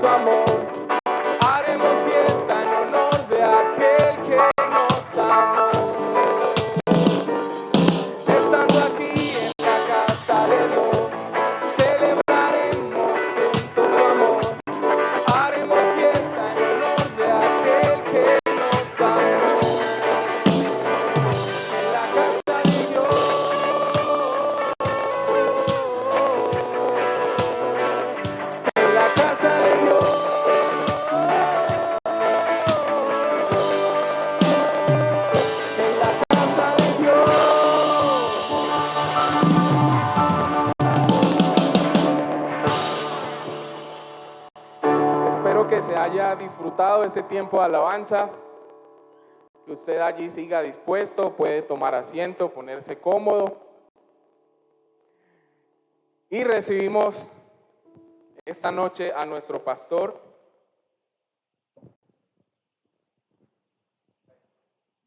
amor. Haremos fiesta en honor de aquel que nos amó. Estando aquí en la casa de Dios, celebraremos juntos su amor. Haremos fiesta en honor de aquel que nos amó. En la casa de Dios, en la casa de Dios, en la casa de Dios. Espero que se haya disfrutado ese tiempo de alabanza, que usted allí siga dispuesto, puede tomar asiento, ponerse cómodo. Y recibimos esta noche a nuestro pastor.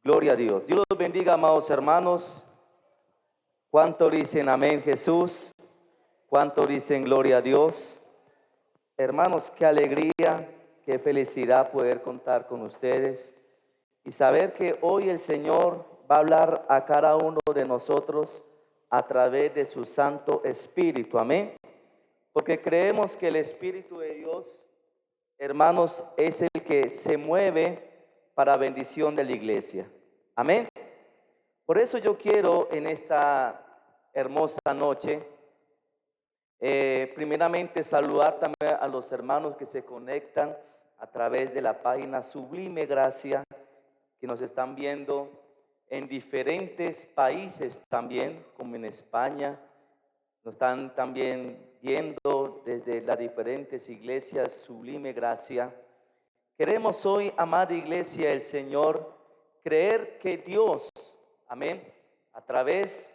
Gloria a Dios. Dios los bendiga, amados hermanos. ¿Cuánto dicen amén, Jesús? ¿Cuánto dicen gloria a Dios? Hermanos, qué alegría, qué felicidad poder contar con ustedes y saber que hoy el Señor va a hablar a cada uno de nosotros a través de su Santo Espíritu. Amén. Porque creemos que el Espíritu de Dios, hermanos, es el que se mueve para bendición de la iglesia. Amén. Por eso yo quiero en esta hermosa noche, primeramente saludar también a los hermanos que se conectan a través de la página Sublime Gracia, que nos están viendo en diferentes países también, como en España. Nos están también viendo desde las diferentes iglesias Sublime Gracia. Queremos hoy, amada iglesia del Señor, creer que Dios, amén, a través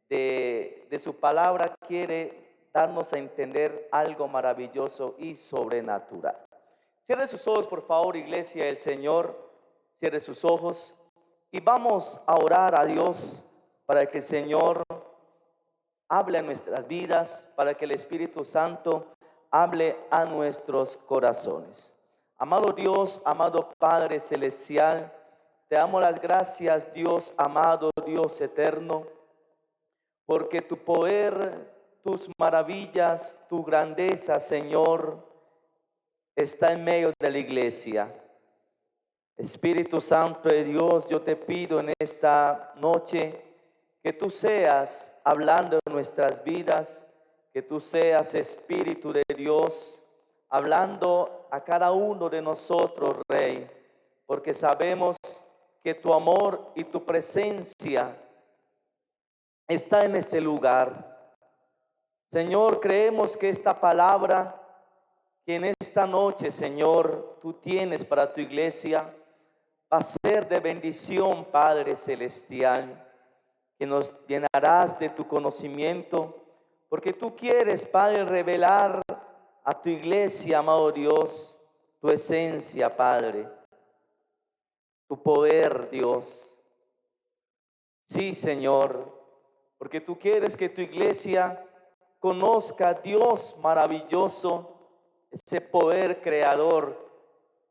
de su palabra quiere darnos a entender algo maravilloso y sobrenatural. Cierre sus ojos, por favor, iglesia del Señor. Cierre sus ojos y vamos a orar a Dios para que el Señor hable a nuestras vidas, para que el Espíritu Santo hable a nuestros corazones. Amado Dios, amado Padre Celestial, te damos las gracias, Dios amado, Dios eterno, porque tu poder, tus maravillas, tu grandeza, Señor, está en medio de la iglesia. Espíritu Santo de Dios, yo te pido en esta noche que tú seas hablando en nuestras vidas, que tú seas Espíritu de Dios, hablando a cada uno de nosotros, Rey, porque sabemos que tu amor y tu presencia está en este lugar. Señor, creemos que esta palabra que en esta noche, Señor, tú tienes para tu iglesia, va a ser de bendición, Padre Celestial, que nos llenarás de tu conocimiento, porque tú quieres, Padre, revelar a tu iglesia, amado Dios, tu esencia, Padre, tu poder, Dios. Sí, Señor, porque tú quieres que tu iglesia conozca a Dios maravilloso, ese poder creador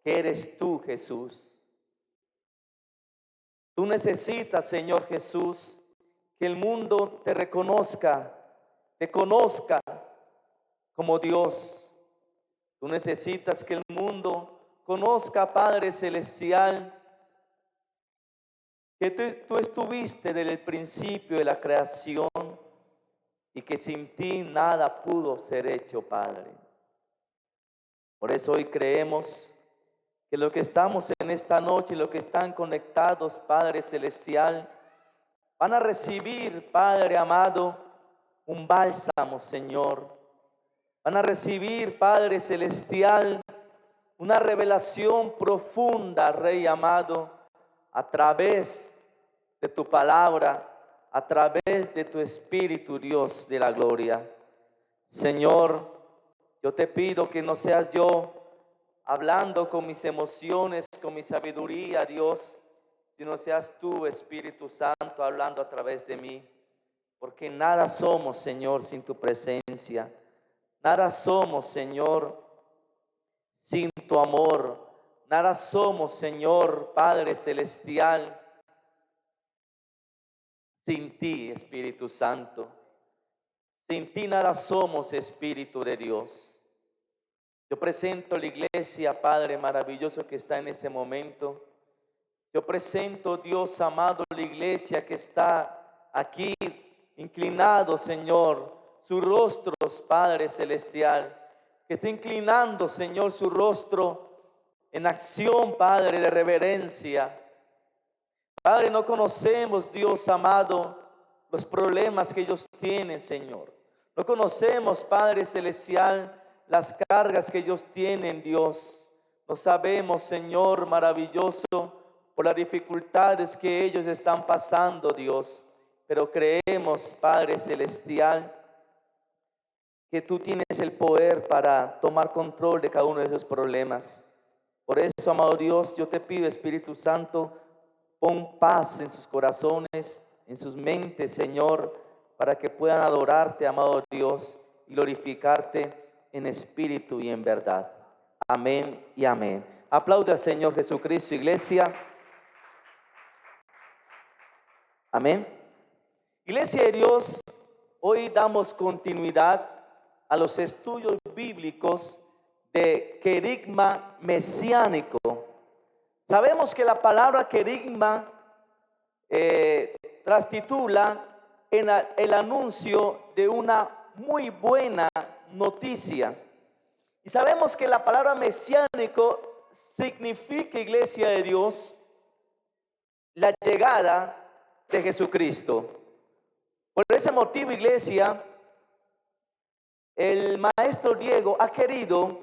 que eres tú, Jesús. Tú necesitas, Señor Jesús, que el mundo te reconozca, te conozca como Dios. Tú necesitas que el mundo conozca, Padre Celestial, que tú estuviste desde el principio de la creación y que sin ti nada pudo ser hecho, Padre. Por eso hoy creemos que los que estamos en esta noche, los que están conectados, Padre Celestial, van a recibir, Padre amado, un bálsamo, Señor. Van a recibir, Padre Celestial, una revelación profunda, Rey amado, a través de tu palabra, a través de tu Espíritu, Dios de la gloria. Señor, yo te pido que no seas yo hablando con mis emociones, con mi sabiduría, Dios, sino seas tú, Espíritu Santo, hablando a través de mí. Porque nada somos, Señor, sin tu presencia. Nada somos, Señor, Sin tu amor, nada somos, Señor Padre Celestial. Sin ti, Espíritu Santo. Sin ti nada somos, Espíritu de Dios. Yo presento la iglesia, Padre maravilloso, que está en ese momento. Yo presento, Dios amado, la iglesia que está aquí inclinado, Señor, sus rostros, Padre Celestial, que está inclinando, Señor, su rostro en acción, Padre, de reverencia. Padre, no conocemos, Dios amado, los problemas que ellos tienen, Señor. No conocemos, Padre Celestial, las cargas que ellos tienen, Dios. No sabemos, Señor maravilloso, por las dificultades que ellos están pasando, Dios. Pero creemos, Padre Celestial, que tú tienes el poder para tomar control de cada uno de esos problemas. Por eso, amado Dios, yo te pido, Espíritu Santo, pon paz en sus corazones, en sus mentes, Señor, para que puedan adorarte, amado Dios, y glorificarte en espíritu y en verdad. Amén y amén. Aplaude al Señor Jesucristo, iglesia. Amén. Iglesia de Dios, hoy damos continuidad a los estudios bíblicos de querigma mesiánico. Sabemos que la palabra querigma transtitula en el anuncio de una muy buena noticia. Y sabemos que la palabra mesiánico significa, iglesia de Dios, la llegada de Jesucristo. Por ese motivo, iglesia, el maestro Diego ha querido,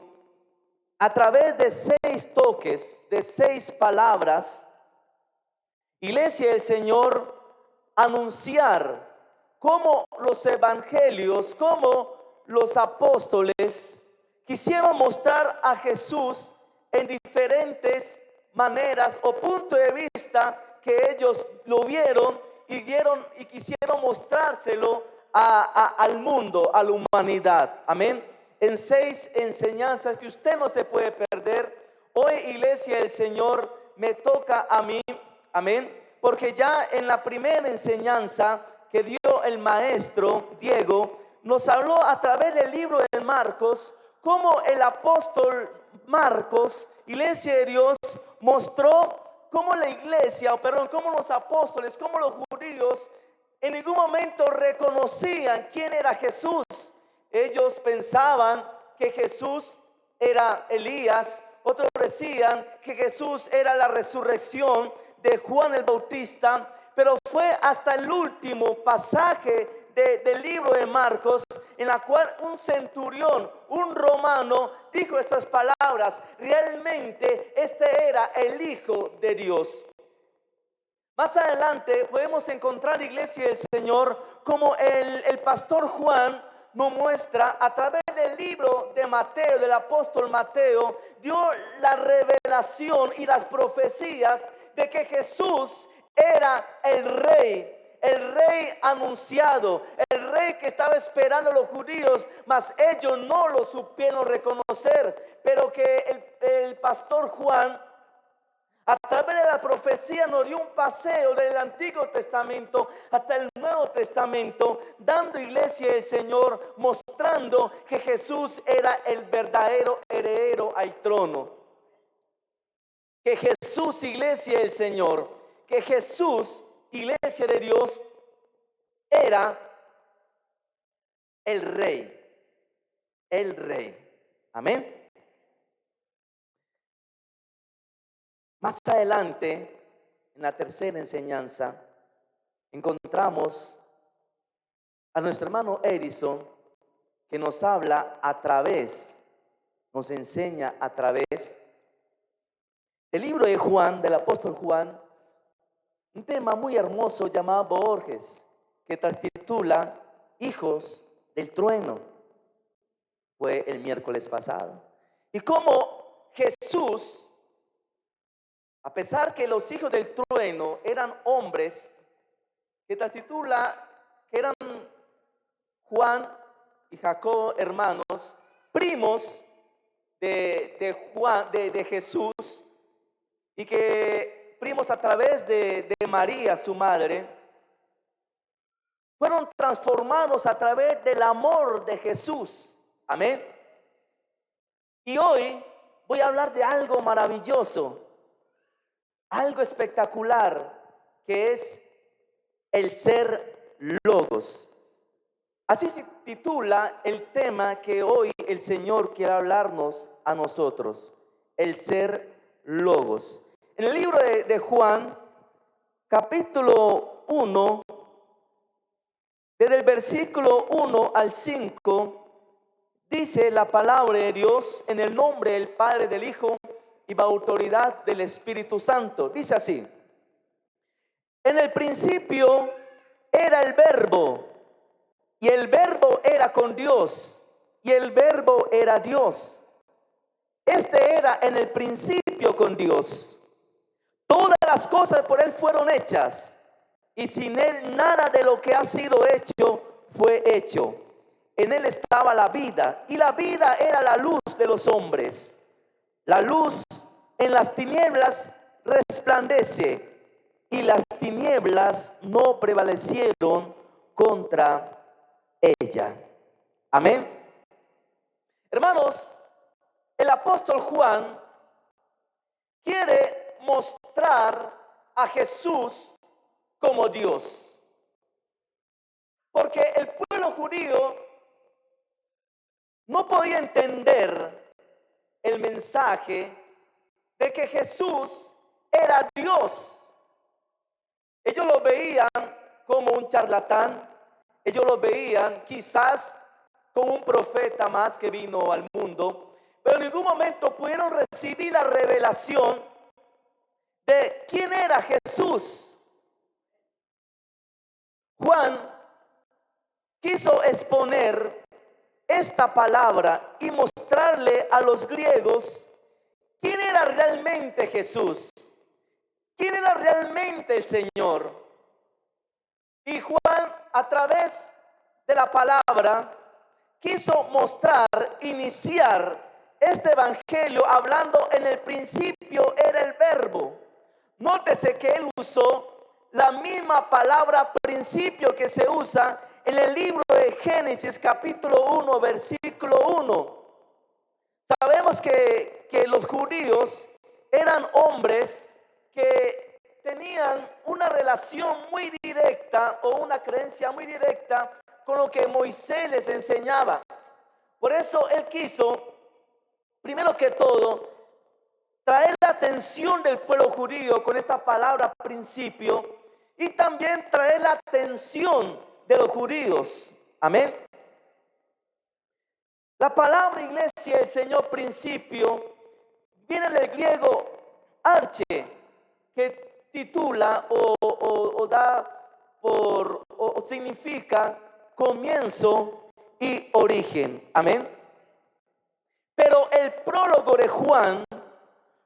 a través de 6 toques, de 6 palabras, iglesia del Señor, anunciar cómo los evangelios, cómo los apóstoles quisieron mostrar a Jesús en diferentes maneras o puntos de vista que ellos lo vieron y quisieron mostrárselo al mundo, a la humanidad. Amén. En 6 enseñanzas que usted no se puede perder. Hoy, iglesia del Señor, me toca a mí. Amén. Porque ya en la primera enseñanza que dio el maestro Diego, nos habló a través del libro de Marcos, cómo el apóstol Marcos, iglesia de Dios, mostró cómo la iglesia, cómo los apóstoles, cómo los judíos en ningún momento reconocían quién era Jesús. Ellos pensaban que Jesús era Elías, otros decían que Jesús era la resurrección de Juan el Bautista, pero fue hasta el último pasaje del libro de Marcos en la cual un centurión, un romano, dijo estas palabras: realmente este era el Hijo de Dios. Más adelante podemos encontrar, iglesia del Señor, como el pastor Juan nos muestra a través del libro de Mateo, del apóstol Mateo, dio la revelación y las profecías de que Jesús era el rey anunciado, el rey que estaba esperando a los judíos, mas ellos no lo supieron reconocer. Pero que el pastor Juan, a través de la profecía, nos dio un paseo del Antiguo Testamento hasta el Nuevo Testamento, dando, iglesia del Señor, mostrando que Jesús era el verdadero heredero al trono. Que Jesús, iglesia del Señor, que Jesús, iglesia de Dios, era el rey. El rey. Amén. Más adelante, en la tercera enseñanza, encontramos a nuestro hermano Edison, que nos habla a través, nos enseña a través del libro de Juan, del apóstol Juan, un tema muy hermoso llamado Boanerges, que titula Hijos del Trueno. Fue el miércoles pasado. Y cómo Jesús, a pesar que los hijos del trueno eran hombres, que titula que eran Juan y Jacob, hermanos, primos, de Jesús, y que primos a través de María, su madre, fueron transformados a través del amor de Jesús. Amén. Y hoy voy a hablar de algo maravilloso, algo espectacular, que es el ser logos. Así se titula el tema que hoy el Señor quiere hablarnos a nosotros, el ser logos. En el libro de Juan, capítulo 1, desde el versículo 1 al 5, dice la palabra de Dios: en el nombre del Padre, del Hijo y bajo autoridad del Espíritu Santo. Dice así: en el principio era el Verbo, y el Verbo era con Dios, y el Verbo era Dios. Este era en el principio con Dios. Todas las cosas por Él fueron hechas, y sin Él nada de lo que ha sido hecho fue hecho. En Él estaba la vida, y la vida era la luz de los hombres. La luz en las tinieblas resplandece, y las tinieblas no prevalecieron contra ella. Amén. Hermanos, el apóstol Juan quiere mostrar a Jesús como Dios, porque el pueblo judío no podía entender el mensaje de que Jesús era Dios. Ellos lo veían como un charlatán, ellos lo veían quizás como un profeta más que vino al mundo, pero en ningún momento pudieron recibir la revelación de quién era Jesús. Juan quiso exponer esta palabra y mostrarle a los griegos quién era realmente Jesús, quién era realmente el Señor. Y Juan, a través de la palabra, quiso mostrar, iniciar este evangelio hablando: en el principio era el Verbo. Nótese que él usó la misma palabra principio que se usa en el libro de Génesis capítulo 1 versículo 1. Sabemos que los judíos eran hombres que tenían una relación muy directa o una creencia muy directa con lo que Moisés les enseñaba. Por eso él quiso, primero que todo, traer la atención del pueblo judío con esta palabra principio, y también traer la atención de los judíos. Amén. La palabra, iglesia, el Señor, principio, viene del griego arche, que titula o da por o significa comienzo y origen. Amén. Pero el prólogo de Juan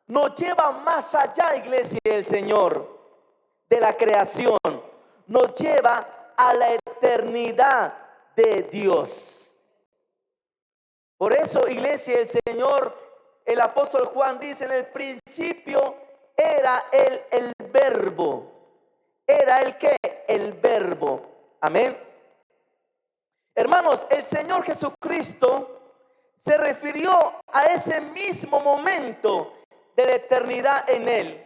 nos lleva más allá, iglesia del Señor, de la creación. Nos lleva a la eternidad de Dios. Por eso, iglesia del Señor, el apóstol Juan dice: en el principio era el Verbo. ¿Era el qué? El Verbo. Amén. Hermanos, el Señor Jesucristo se refirió a ese mismo momento de la eternidad en Él.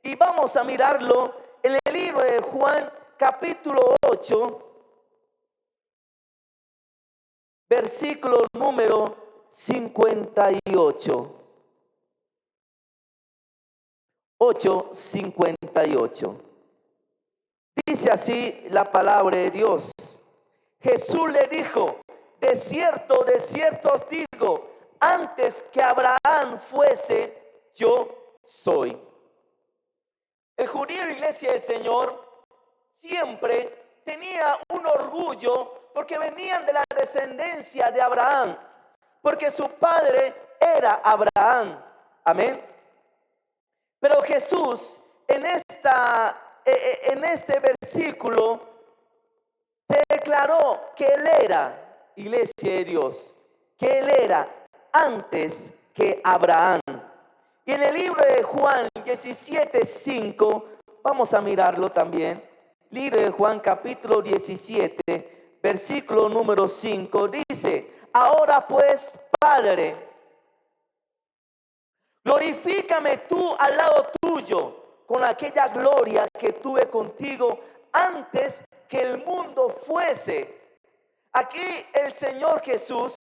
Y vamos a mirarlo en el libro de Juan capítulo 8, versículo número 58. 8:58. Dice así la palabra de Dios: Jesús le dijo: de cierto os digo, antes que Abraham fuese, yo soy. El judío, iglesia del Señor, siempre tenía un orgullo porque venían de la descendencia de Abraham, porque su padre era Abraham. Amén. Pero Jesús en este versículo se declaró que Él era, iglesia de Dios, que Él era antes que Abraham. Y en el libro de Juan 17:5, vamos a mirarlo también. Libro de Juan capítulo 17, versículo número 5, dice: ahora pues, Padre, glorifícame tú al lado tuyo con aquella gloria que tuve contigo antes que el mundo fuese. Aquí el Señor Jesús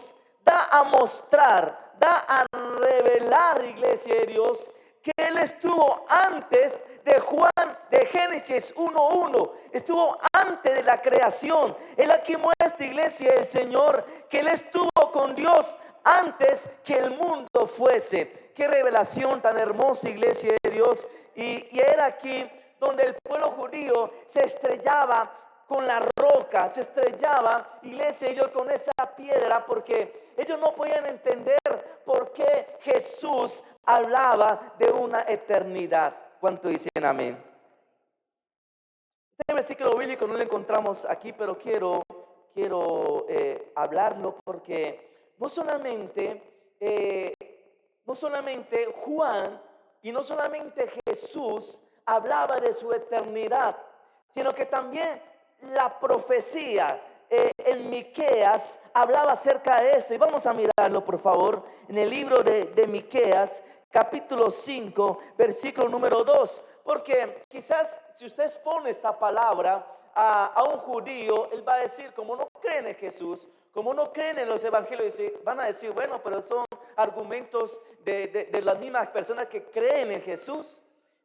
da a mostrar, da a revelar, iglesia de Dios, que Él estuvo antes de Juan, de Génesis 1:1, estuvo antes de la creación. Él aquí muestra, iglesia del Señor, que Él estuvo con Dios antes que el mundo fuese. Qué revelación tan hermosa, iglesia de Dios. Y era aquí donde el pueblo judío se estrellaba con la roca, se estrellaba, iglesia, ellos con esa piedra, porque ellos no podían entender por qué Jesús hablaba de una eternidad. ¿Cuánto dicen amén? Este versículo bíblico no lo encontramos aquí, pero quiero hablarlo, porque no solamente Juan y no solamente Jesús hablaba de su eternidad, sino que también la profecía en Miqueas hablaba acerca de esto. Y vamos a mirarlo, por favor, en el libro de Miqueas capítulo 5, versículo número 2, porque quizás si usted expone esta palabra a un judío, él va a decir, como no creen en Jesús, como no creen en los evangelios, van a decir, bueno, pero son argumentos de las mismas personas que creen en Jesús.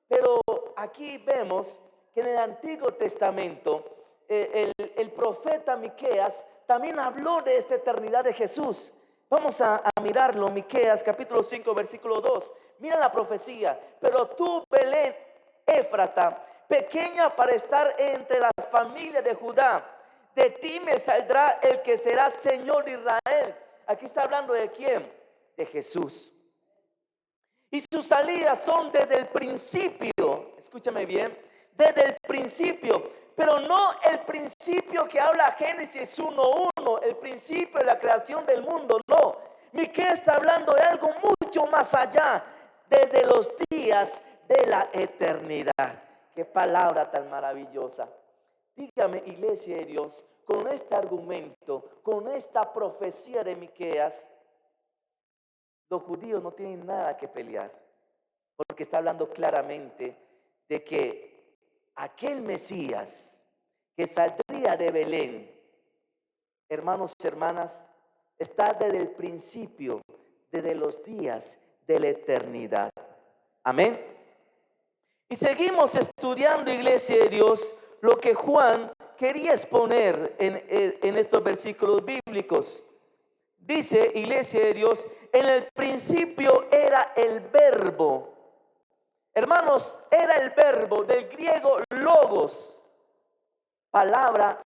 Pero aquí vemos que en el Antiguo Testamento el profeta Miqueas también habló de esta eternidad de Jesús. Vamos a mirarlo, Miqueas capítulo 5, versículo 2. Mira la profecía: pero tú, Belén Éfrata, pequeña para estar entre las familias de Judá, de ti me saldrá el que será Señor de Israel. Aquí está hablando de quién, de Jesús. Y sus salidas son desde el principio, escúchame bien, desde el principio, pero no el principio que habla Génesis 1:1, el principio de la creación del mundo, no. Miqueas está hablando de algo mucho más allá, desde los días de la eternidad. Qué palabra tan maravillosa. Dígame, iglesia de Dios, con este argumento, con esta profecía de Miqueas, los judíos no tienen nada que pelear, porque está hablando claramente de que aquel Mesías que saldría de Belén, hermanos y hermanas, está desde el principio, desde los días de la eternidad. Amén. Y seguimos estudiando, iglesia de Dios, lo que Juan quería exponer en estos versículos bíblicos. Dice, iglesia de Dios, en el principio era el verbo. Hermanos, era el verbo, del griego logos, palabra,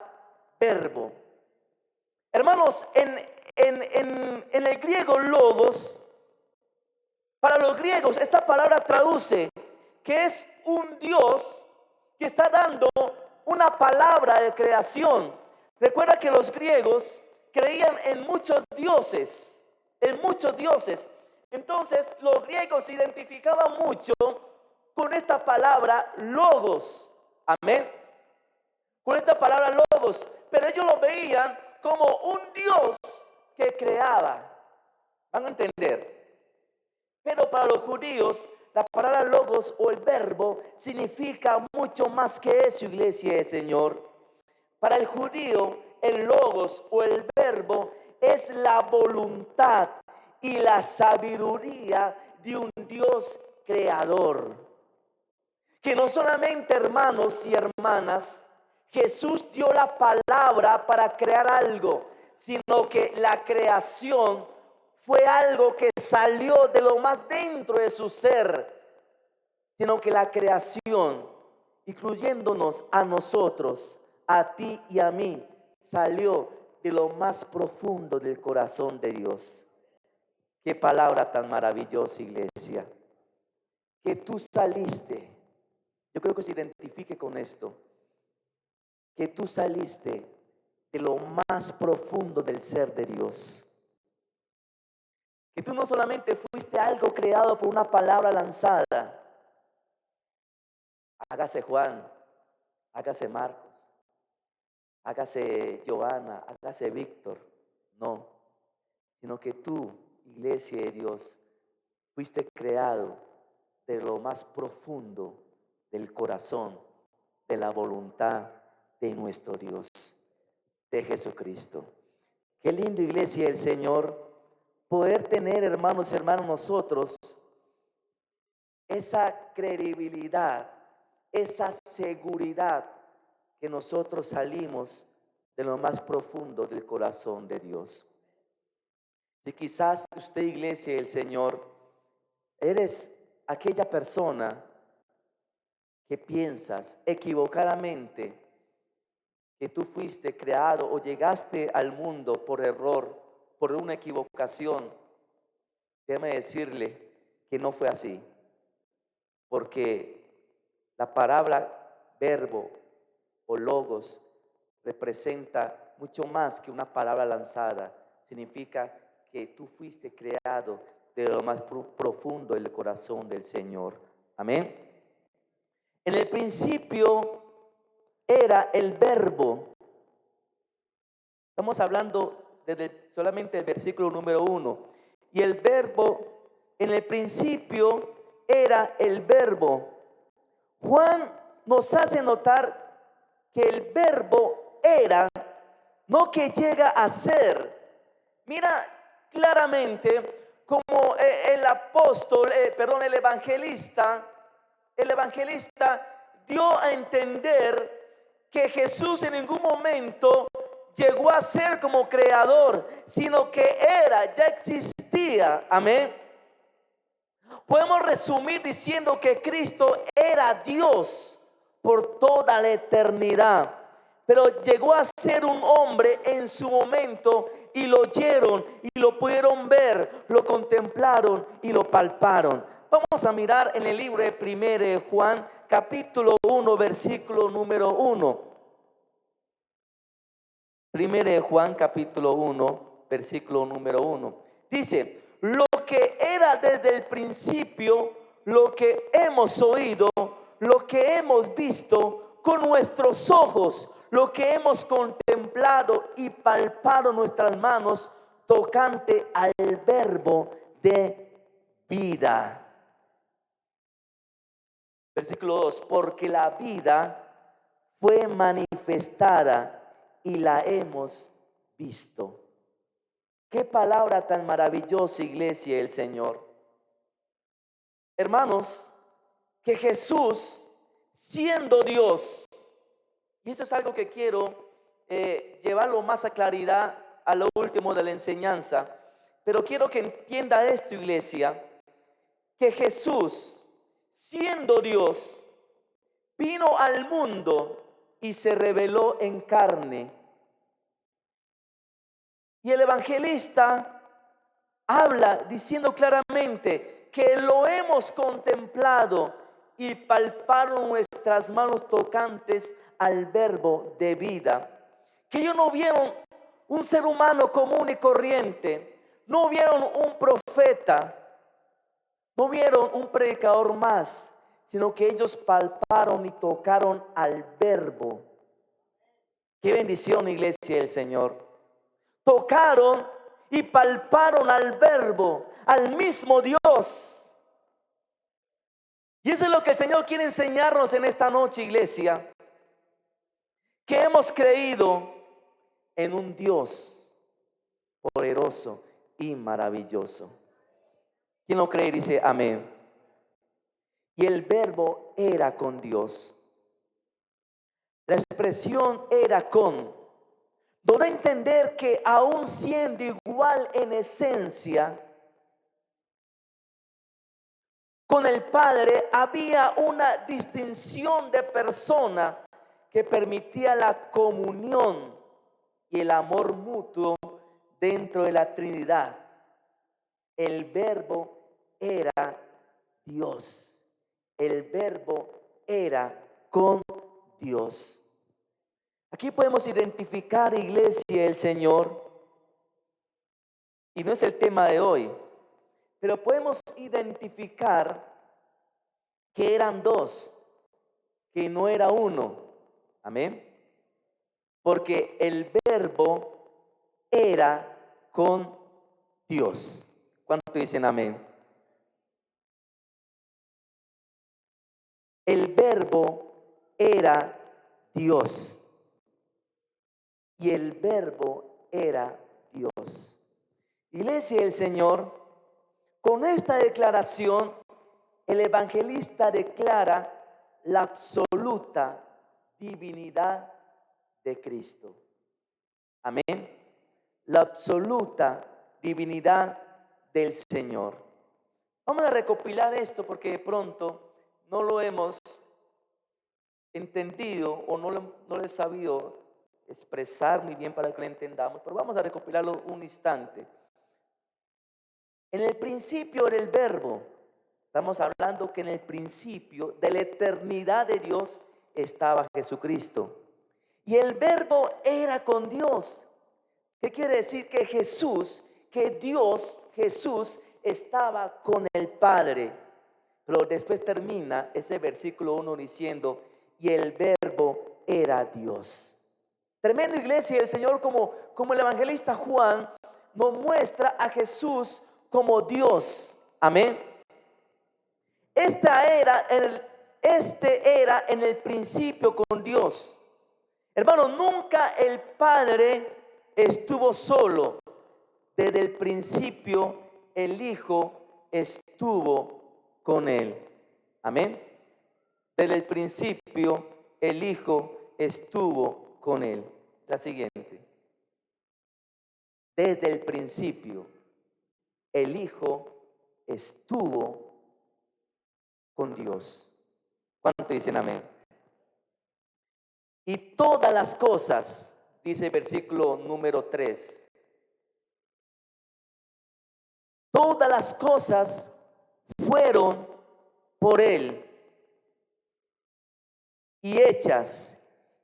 verbo. Hermanos, en el griego logos, para los griegos esta palabra traduce que es un Dios que está dando una palabra de creación. Recuerda que los griegos creían en muchos dioses, en muchos dioses. Entonces los griegos se identificaban mucho con esta palabra logos. Amén. Con esta palabra logos. Pero ellos lo veían como un Dios que creaba. ¿Van a entender? Pero para los judíos la palabra logos o el verbo significa mucho más que eso, iglesia del Señor. Para el judío el logos o el verbo es la voluntad y la sabiduría de un Dios creador. Que no solamente, hermanos y hermanas, Jesús dio la palabra para crear algo, sino que la creación fue algo que salió de lo más dentro de su ser, sino que la creación, incluyéndonos a nosotros, a ti y a mí, salió de lo más profundo del corazón de Dios. Qué palabra tan maravillosa, iglesia. Que tú saliste, yo creo que se identifique con esto, que tú saliste de lo más profundo del ser de Dios. Que tú no solamente fuiste algo creado por una palabra lanzada. Hágase Juan, hágase Marcos, hágase Giovanna, hágase Víctor. No, sino que tú, iglesia de Dios, fuiste creado de lo más profundo del corazón, de la voluntad de nuestro Dios, de Jesucristo. Qué lindo, iglesia del Señor, poder tener, hermanos y hermanas, nosotros esa credibilidad, esa seguridad que nosotros salimos de lo más profundo del corazón de Dios. Si quizás usted, iglesia del Señor, eres aquella persona que piensas equivocadamente que tú fuiste creado o llegaste al mundo por error, por una equivocación, déjame decirle que no fue así, porque la palabra verbo o logos representa mucho más que una palabra lanzada. Significa que tú fuiste creado de lo más profundo del corazón del Señor. Amén. En el principio era el verbo. Estamos hablando desde solamente el versículo número 1. Y el verbo, en el principio era el verbo. Juan nos hace notar que el verbo era, no que llega a ser. Mira claramente como el apóstol, el evangelista dio a entender que Jesús en ningún momento llegó a ser como creador, sino que ya existía. Amén. Podemos resumir diciendo que Cristo era Dios por toda la eternidad, pero llegó a ser un hombre en su momento y lo oyeron y lo pudieron ver, lo contemplaron y lo palparon. Vamos a mirar en el libro de 1 Juan capítulo 1 versículo número 1. 1 Juan capítulo 1 versículo número 1. Dice: lo que era desde el principio, lo que hemos oído, lo que hemos visto con nuestros ojos, lo que hemos contemplado y palpado nuestras manos tocante al verbo de vida. Versículo 2: porque la vida fue manifestada y la hemos visto. Qué palabra tan maravillosa, iglesia del Señor. Hermanos, que Jesús, siendo Dios, y eso es algo que quiero llevarlo más a claridad a lo último de la enseñanza, pero quiero que entienda esto, iglesia, que Jesús, siendo Dios, vino al mundo y se reveló en carne. Y el evangelista habla diciendo claramente que lo hemos contemplado y palparon nuestras manos tocantes al verbo de vida. Que ellos no vieron un ser humano común y corriente, no vieron un profeta, no vieron un predicador más, sino que ellos palparon y tocaron al verbo. Qué bendición, iglesia del Señor. Tocaron y palparon al verbo, al mismo Dios. Y eso es lo que el Señor quiere enseñarnos en esta noche, iglesia. Que hemos creído en un Dios poderoso y maravilloso. ¿Quién lo cree? Dice amén. Y el verbo era con Dios. La expresión era con. Doy a entender que aún siendo igual en esencia con el Padre, había una distinción de persona que permitía la comunión y el amor mutuo dentro de la Trinidad. El verbo era Dios. El verbo era con Dios. Aquí podemos identificar, iglesia, el Señor, y no es el tema de hoy, pero podemos identificar que eran dos, que no era uno. Amén. Porque el verbo era con Dios. ¿Cuánto dicen amén? El verbo era Dios. Y el verbo era Dios. Iglesia del Señor, con esta declaración, el evangelista declara la absoluta divinidad de Cristo. Amén. La absoluta divinidad del Señor. Vamos a recopilar esto porque de pronto no lo hemos entendido o no lo he sabido expresar muy bien para que lo entendamos, pero vamos a recopilarlo un instante. En el principio era el verbo. Estamos hablando que en el principio de la eternidad de Dios estaba Jesucristo. Y el verbo era con Dios. ¿Qué quiere decir? Que Dios, Jesús, estaba con el Padre. Pero después termina ese versículo 1 diciendo, y el verbo era Dios. Tremendo, iglesia del Señor, como el evangelista Juan nos muestra a Jesús como Dios. Amén. Este era en el principio con Dios. Hermano, nunca el Padre estuvo solo. Desde el principio el Hijo estuvo con él. Amén. Desde el principio el Hijo estuvo con él. La siguiente. Desde el principio el Hijo estuvo con Dios. ¿Cuánto dicen amén? Y todas las cosas, dice el versículo número 3, todas las cosas fueron por Él y hechas,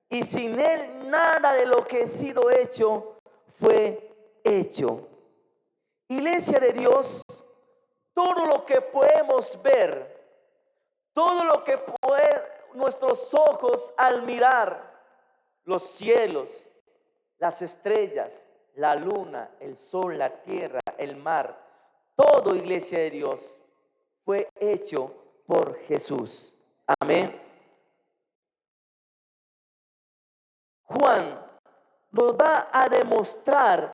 y sin Él nada de lo que ha sido hecho fue hecho. Iglesia de Dios, todo lo que podemos ver, todo lo que nuestros ojos al mirar, los cielos, las estrellas, la luna, el sol, la tierra, el mar, todo, iglesia de Dios, fue hecho por Jesús. Amén. Juan nos va a demostrar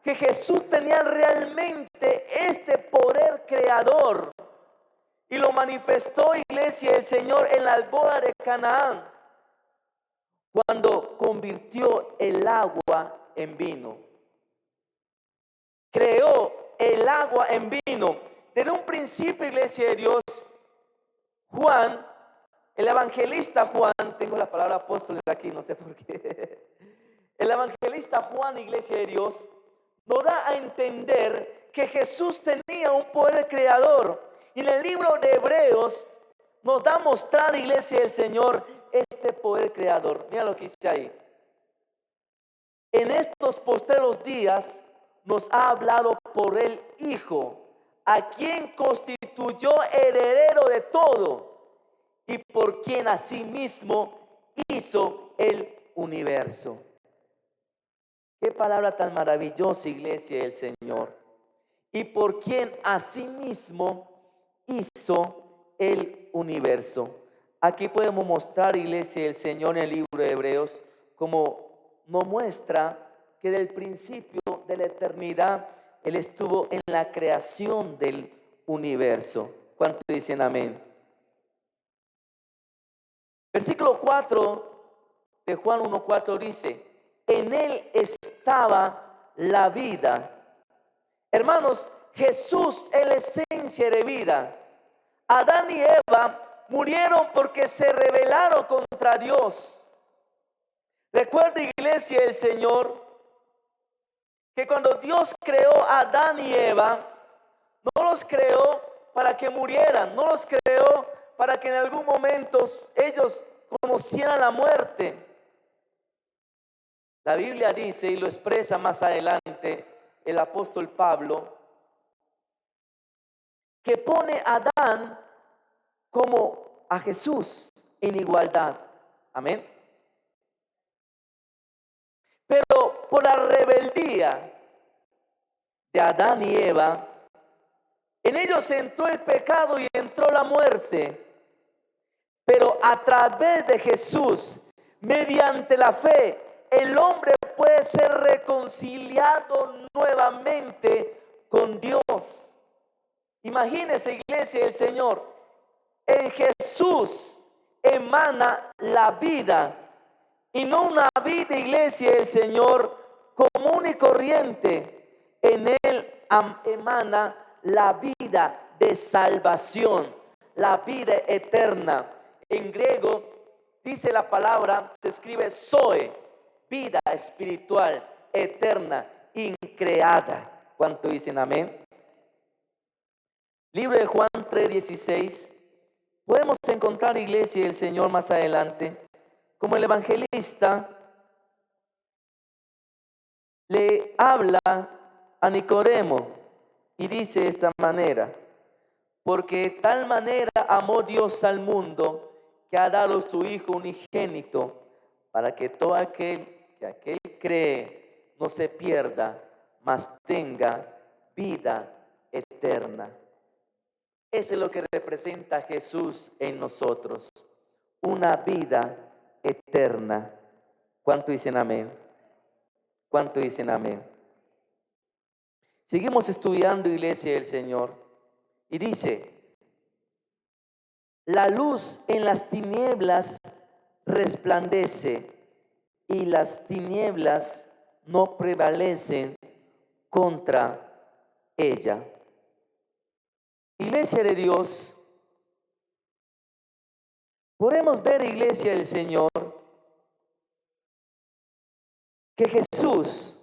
que Jesús tenía realmente este poder creador y lo manifestó, iglesia del Señor, en las bodas de Canaán, cuando convirtió el agua en vino. Creó el agua en vino. Desde un principio, iglesia de Dios, Juan, el evangelista Juan, tengo la palabra apóstol aquí, no sé por qué. El evangelista Juan, iglesia de Dios, nos da a entender que Jesús tenía un poder creador. Y en el libro de Hebreos nos da a mostrar, iglesia del Señor, este poder creador. Mira lo que dice ahí. En estos postreros días nos ha hablado por el Hijo, a quien constituyó heredero de todo y por quien asimismo hizo el universo. Qué palabra tan maravillosa, iglesia del Señor. Y por quien asimismo hizo el universo. Aquí podemos mostrar, iglesia del Señor, en el libro de Hebreos, como nos muestra que del principio de la eternidad Él estuvo en la creación del universo. ¿Cuántos dicen amén? Versículo 4 de Juan 1:4 dice, en Él estaba la vida. Hermanos, Jesús es la esencia de vida. Adán y Eva murieron porque se rebelaron contra Dios. Recuerda, iglesia del Señor, que cuando Dios creó a Adán y Eva, no los creó para que murieran, no los creó para que en algún momento ellos conocieran la muerte. La Biblia dice, y lo expresa más adelante el apóstol Pablo, que pone a Adán como a Jesús en igualdad. Amén. Pero por la rebeldía de Adán y Eva, en ellos entró el pecado y entró la muerte. Pero a través de Jesús, mediante la fe, el hombre puede ser reconciliado nuevamente con Dios. Imagínese, iglesia del Señor, en Jesús emana la vida, y no una vida, iglesia del Señor, común y corriente. En él emana la vida de salvación, la vida eterna. En griego dice la palabra, se escribe Zoe, vida espiritual, eterna, increada. ¿Cuánto dicen amén? Libro de Juan 3:16. Podemos encontrar, iglesia del Señor, más adelante, como el evangelista le habla a Nicodemo y dice de esta manera: porque de tal manera amó Dios al mundo, que ha dado su Hijo unigénito, para que todo aquel cree no se pierda, mas tenga vida eterna. Eso es lo que representa Jesús en nosotros, una vida eterna. ¿Cuánto dicen amén? ¿Cuánto dicen amén? Seguimos estudiando, iglesia del Señor, y dice: la luz en las tinieblas resplandece, y las tinieblas no prevalecen contra ella. Iglesia de Dios, podemos ver, iglesia del Señor, que Jesús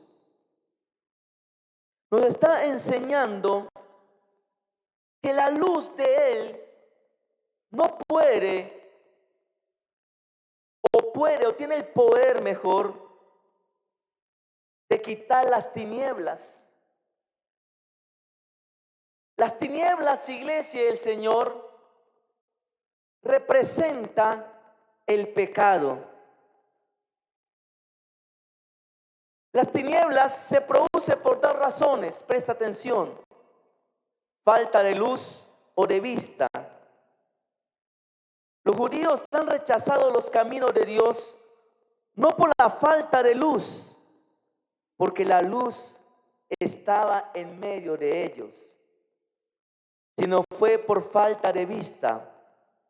nos está enseñando que la luz de Él no puede o tiene el poder, mejor, de quitar las tinieblas. Las tinieblas, iglesia del Señor, representa el pecado. Las tinieblas se producen por dos razones, presta atención: falta de luz o de vista. Los judíos han rechazado los caminos de Dios no por la falta de luz, porque la luz estaba en medio de ellos, sino fue por falta de vista,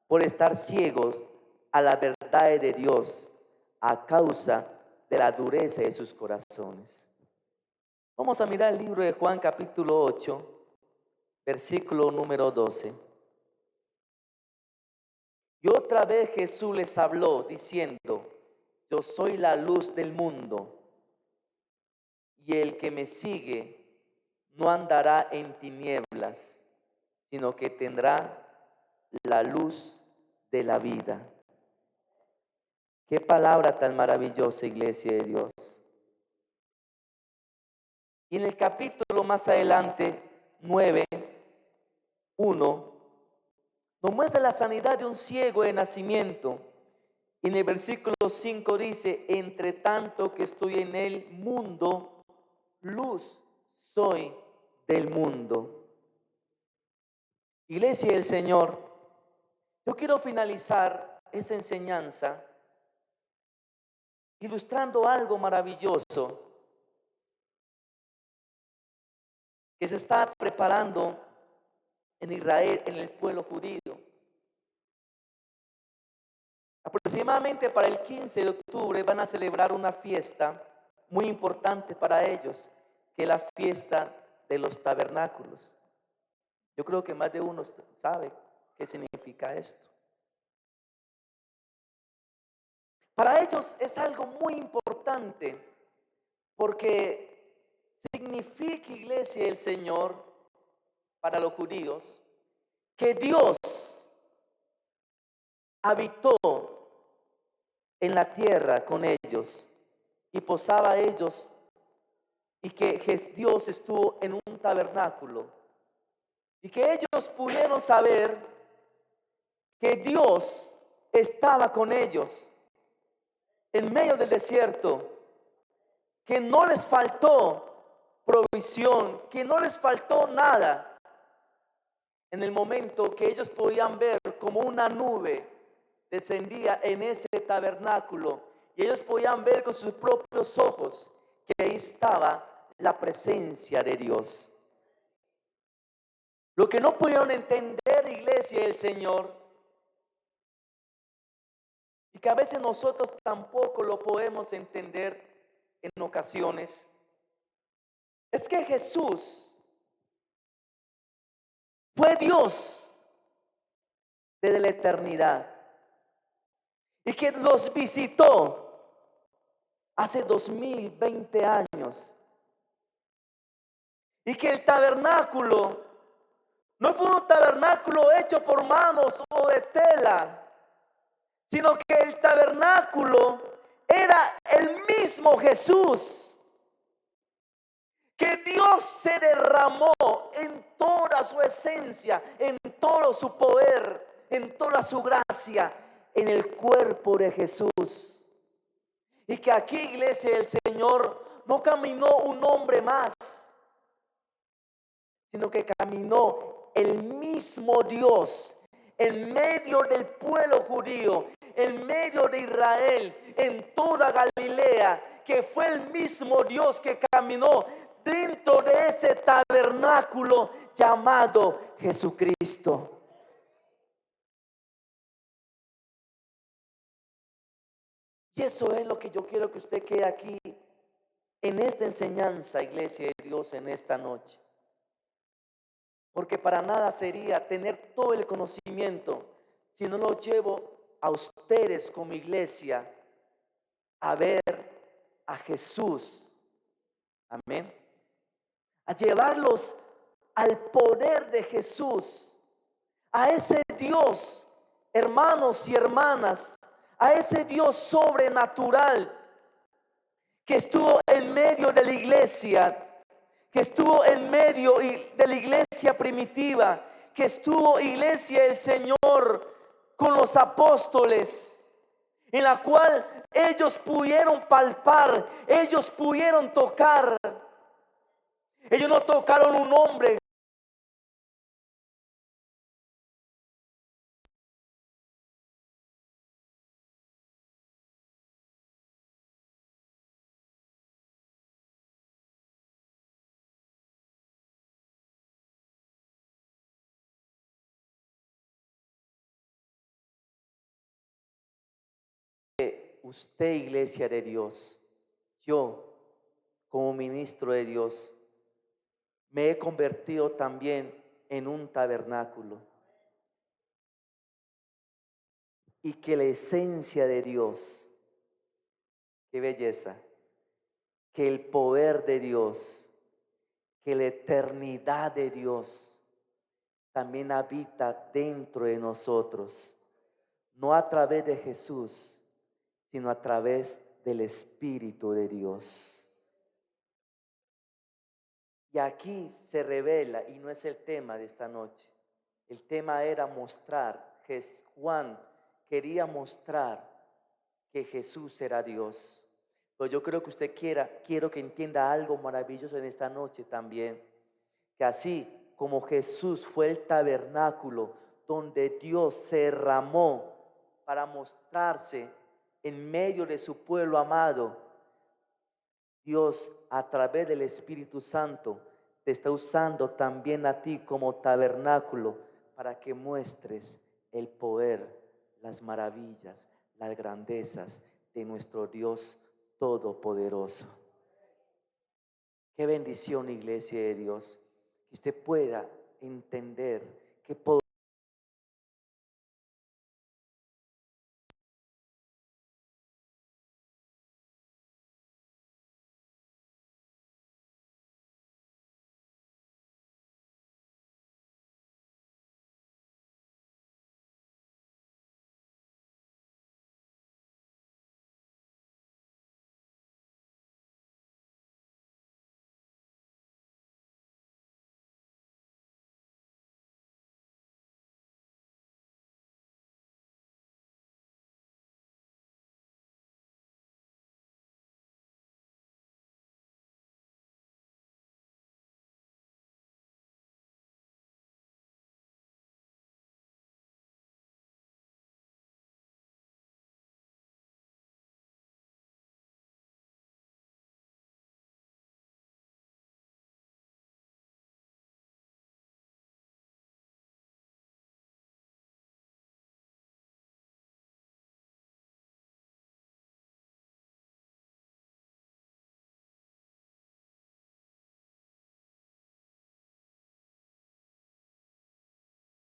por estar ciegos a la verdad de Dios a causa de la dureza de sus corazones. Vamos a mirar el libro de Juan capítulo 8, versículo número 12. Y otra vez Jesús les habló diciendo: yo soy la luz del mundo, y el que me sigue no andará en tinieblas, sino que tendrá la luz de la vida. Qué palabra tan maravillosa, iglesia de Dios. Y en el capítulo más adelante, 9:1, nos muestra la sanidad de un ciego de nacimiento. Y en el versículo 5 dice: entre tanto que estoy en el mundo, luz soy del mundo. Iglesia del Señor, yo quiero finalizar esa enseñanza ilustrando algo maravilloso que se está preparando en Israel, en el pueblo judío. Aproximadamente para el 15 de octubre van a celebrar una fiesta muy importante para ellos, que es la fiesta de los tabernáculos. Yo creo que más de uno sabe qué significa esto. Para ellos es algo muy importante, porque significa, iglesia del Señor, para los judíos, que Dios habitó en la tierra con ellos y posaba a ellos, y que Dios estuvo en un tabernáculo. y que ellos pudieron saber que Dios estaba con ellos en medio del desierto, que no les faltó provisión, que no les faltó nada. En el momento que ellos podían ver como una nube descendía en ese tabernáculo, y ellos podían ver con sus propios ojos que ahí estaba la presencia de Dios. Lo que no pudieron entender, iglesia del Señor, y que a veces nosotros tampoco lo podemos entender en ocasiones, es que Jesús fue Dios desde la eternidad y que los visitó hace 2020 años, y que el tabernáculo no fue un tabernáculo hecho por manos o de tela, sino que el tabernáculo era el mismo Jesús, que Dios se derramó en toda su esencia, en todo su poder, en toda su gracia, en el cuerpo de Jesús. Y que aquí, iglesia del Señor, no caminó un hombre más, sino que caminó el mismo Dios en medio del pueblo judío, en medio de Israel, en toda Galilea, que fue el mismo Dios que caminó dentro de ese tabernáculo llamado Jesucristo. Y eso es lo que yo quiero que usted quede aquí en esta enseñanza, iglesia de Dios, en esta noche. Porque para nada sería tener todo el conocimiento si no lo llevo a ustedes como iglesia a ver a Jesús. Amén. A llevarlos al poder de Jesús, a ese Dios, hermanos y hermanas, a ese Dios sobrenatural que estuvo en medio de la iglesia, que estuvo en medio de la iglesia primitiva, que estuvo, iglesia del Señor, con los apóstoles, en la cual ellos pudieron palpar, ellos pudieron tocar. Ellos no tocaron un hombre. Usted, iglesia de Dios, yo como ministro de Dios, me he convertido también en un tabernáculo. Y que la esencia de Dios, qué belleza, que el poder de Dios, que la eternidad de Dios también habita dentro de nosotros, no a través de Jesús, sino a través del Espíritu de Dios. Y aquí se revela, y no es el tema de esta noche, el tema era mostrar, Juan quería mostrar que Jesús era Dios. Pero yo creo que usted quiero que entienda algo maravilloso en esta noche también, que así como Jesús fue el tabernáculo donde Dios se derramó para mostrarse en medio de su pueblo amado, Dios a través del Espíritu Santo te está usando también a ti como tabernáculo para que muestres el poder, las maravillas, las grandezas de nuestro Dios todopoderoso. Qué bendición, iglesia de Dios, que usted pueda entender que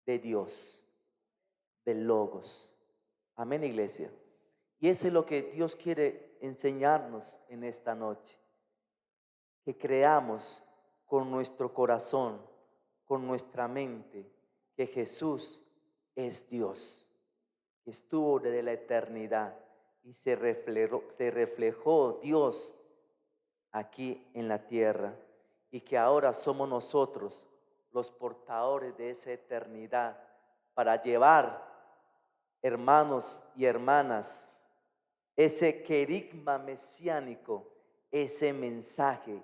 de Dios, del Logos. Amén, iglesia. Y eso es lo que Dios quiere enseñarnos en esta noche. Que creamos con nuestro corazón, con nuestra mente, que Jesús es Dios, que estuvo desde la eternidad y se reflejó Dios aquí en la tierra, y que ahora somos nosotros los portadores de esa eternidad para llevar, hermanos y hermanas, ese querigma mesiánico, ese mensaje,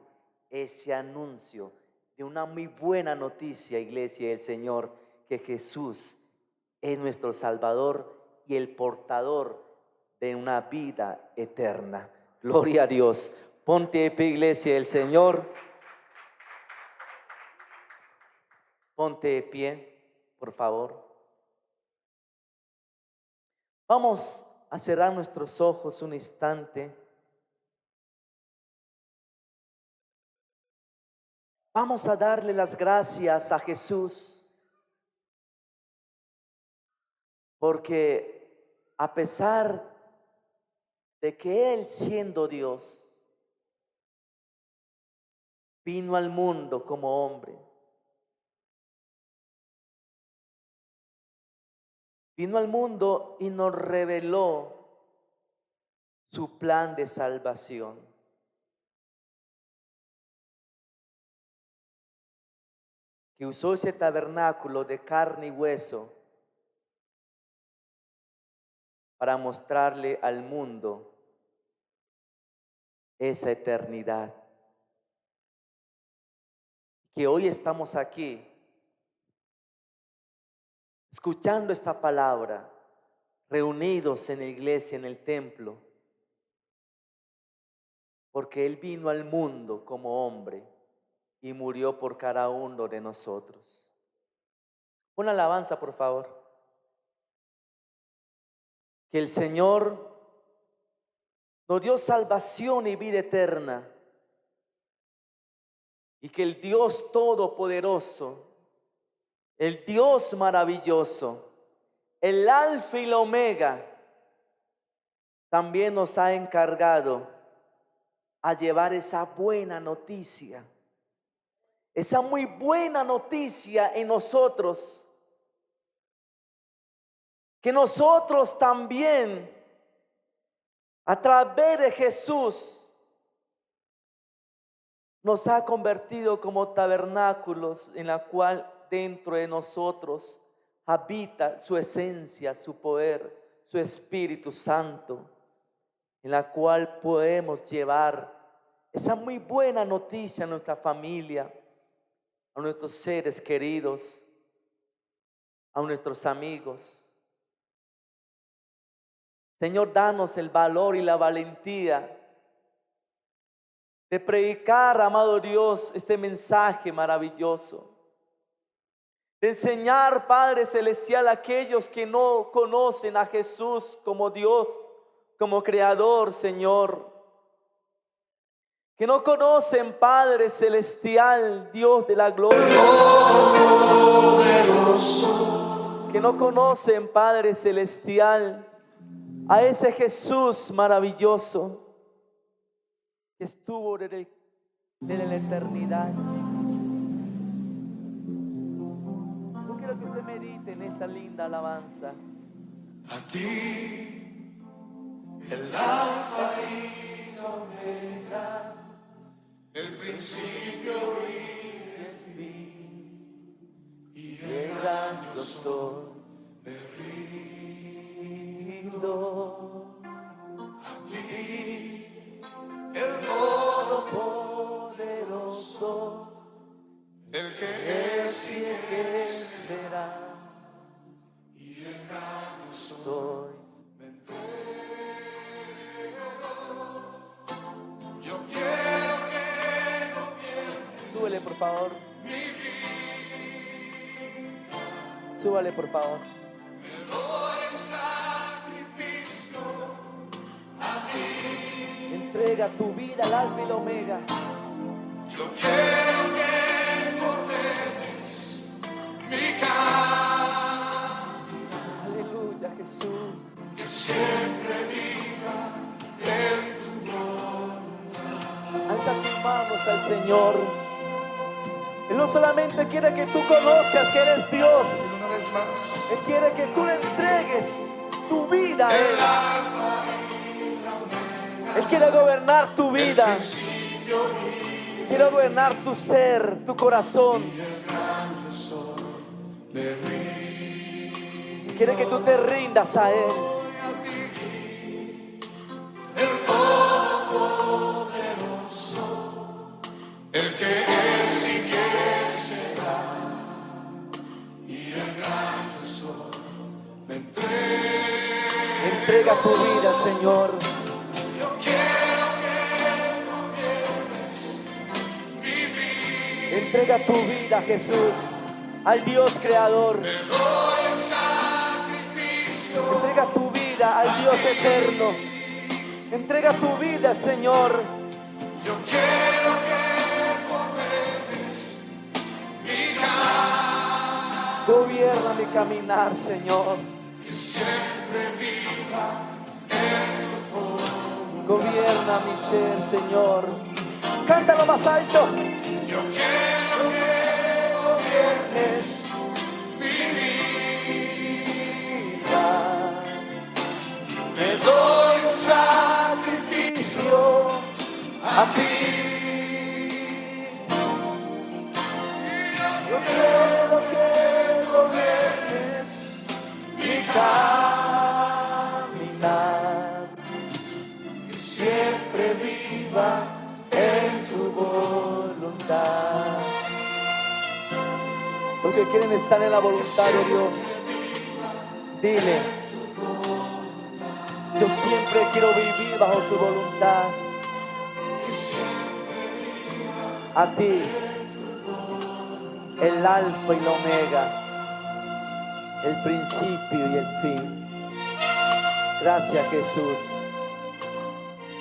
ese anuncio de una muy buena noticia, iglesia del Señor, que Jesús es nuestro Salvador y el portador de una vida eterna. Gloria a Dios. Ponte de pie, iglesia del Señor. Ponte de pie, por favor. Vamos a cerrar nuestros ojos un instante. Vamos a darle las gracias a Jesús, porque a pesar de que Él, siendo Dios, vino al mundo como hombre, vino al mundo y nos reveló su plan de salvación. Que usó ese tabernáculo de carne y hueso para mostrarle al mundo esa eternidad. Que hoy estamos aquí escuchando esta palabra, reunidos en la iglesia, en el templo, porque Él vino al mundo como hombre y murió por cada uno de nosotros. Una alabanza, por favor. Que el Señor nos dio salvación y vida eterna, y que el Dios todopoderoso, el Dios maravilloso, el Alfa y la Omega, también nos ha encargado a llevar esa buena noticia, esa muy buena noticia en nosotros, que nosotros también, a través de Jesús, nos ha convertido como tabernáculos en la cual dentro de nosotros habita su esencia, su poder, su Espíritu Santo, en la cual podemos llevar esa muy buena noticia a nuestra familia, a nuestros seres queridos, a nuestros amigos. Señor, danos el valor y la valentía de predicar, amado Dios, este mensaje maravilloso. De enseñar, Padre Celestial, a aquellos que no conocen a Jesús como Dios, como Creador, Señor. Que no conocen, Padre Celestial, Dios de la gloria. Que no conocen, Padre Celestial, a ese Jesús maravilloso que estuvo desde la eternidad. Yo quiero que usted medite en esta linda alabanza. A ti, el Alfa y la Omega, el principio y el fin, y el gran yo soy, me rindo. A ti, el Todopoderoso, el que es y el que será, y el gran yo soy, me entrego. Yo quiero que gobiernes. Súbele, por favor. Mi vida. Súbale, por favor. Me doy en sacrificio a ti. Entrega tu vida al Alfa y la Omega. Yo quiero que ordenes mi camino. Jesús. que siempre viva en tu voluntad. Alza tus manos al Señor. Él no solamente quiere que tú conozcas que eres Dios. Una vez más, Él quiere que tú le entregues tu vida a el Él. alfa y la omega, Él quiere gobernar tu el vida. principio y Quiere gobernar tu ser, tu corazón. el gran yo soy. Me rindo Quiere que tú te rindas a Él. a ti, el Todopoderoso, el que es y que será, y el gran yo soy. Me Entrega tu vida al Señor. Yo quiero que gobiernes mi vida. Entrega tu vida, Jesús, al Dios creador. Te doy en sacrificio. Entrega tu vida al Dios eterno. Entrega tu vida al Señor. Yo quiero que gobiernes mi camino. Gobierna mi caminar, Señor. Que siempre viva en tu voluntad. Gobierna mi ser, Señor. Cántalo más alto. Yo quiero que gobiernes mi vida. Me doy un sacrificio a ti. Yo quiero que gobiernes mi caminar, que siempre viva en tu voluntad. Los que quieren estar en la voluntad de Dios, dile: yo siempre quiero vivir bajo tu voluntad. A ti, el alfa y la omega, el principio y el fin. Gracias, Jesús.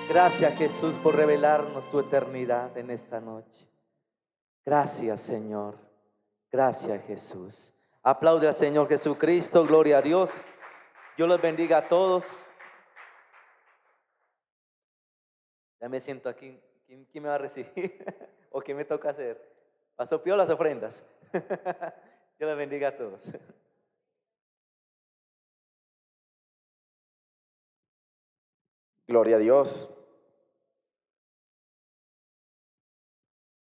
Gracias, Jesús, por revelarnos tu eternidad en esta noche. Gracias, Señor. Gracias, Jesús. Aplaude al Señor Jesucristo. Gloria a Dios. Dios los bendiga a todos. Ya me siento aquí. ¿Quién me va a recibir? ¿O qué me toca hacer? ¿Pasó pío las ofrendas? Dios los bendiga a todos. Gloria a Dios.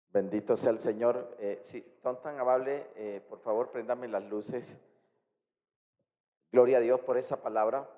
Bendito sea el Señor. Si son tan amables, por favor, préndame las luces. Gloria a Dios por esa palabra.